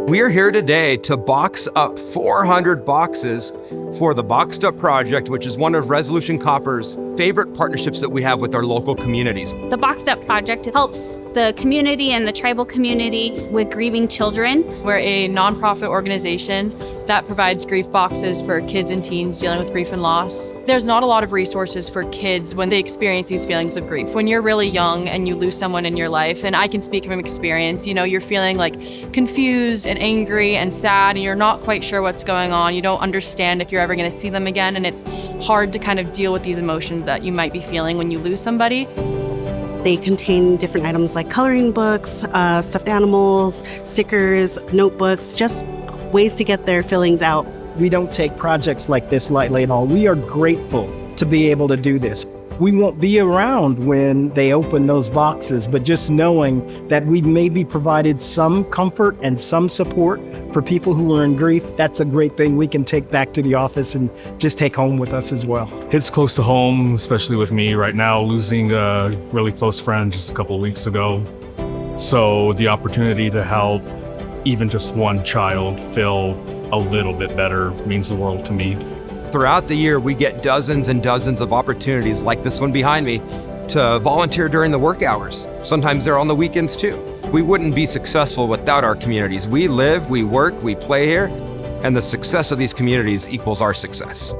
We are here today to box up 400 boxes for the Boxed Up Project, which is one of Resolution Copper's favorite partnerships that we have with our local communities. The Boxed Up Project helps the community and the tribal community with grieving children. We're a nonprofit organization that provides grief boxes for kids and teens dealing with grief and loss. There's not a lot of resources for kids when they experience these feelings of grief. When you're really young and you lose someone in your life, and I can speak from experience, you're feeling like confused and angry and sad, and you're not quite sure what's going on. You don't understand if you're ever going to see them again, and it's hard to kind of deal with these emotions that you might be feeling when you lose somebody. They contain different items like coloring books, stuffed animals, stickers, notebooks, just ways to get their feelings out. We don't take projects like this lightly at all. We are grateful to be able to do this. We won't be around when they open those boxes, but just knowing that we maybe provided some comfort and some support for people who are in grief, that's a great thing we can take back to the office and just take home with us as well. It's close to home, especially with me right now, losing a really close friend just a couple of weeks ago. So the opportunity to help even just one child feel a little bit better means the world to me. Throughout the year, we get dozens and dozens of opportunities like this one behind me to volunteer during the work hours. Sometimes they're on the weekends too. We wouldn't be successful without our communities. We live, we work, we play here, and the success of these communities equals our success.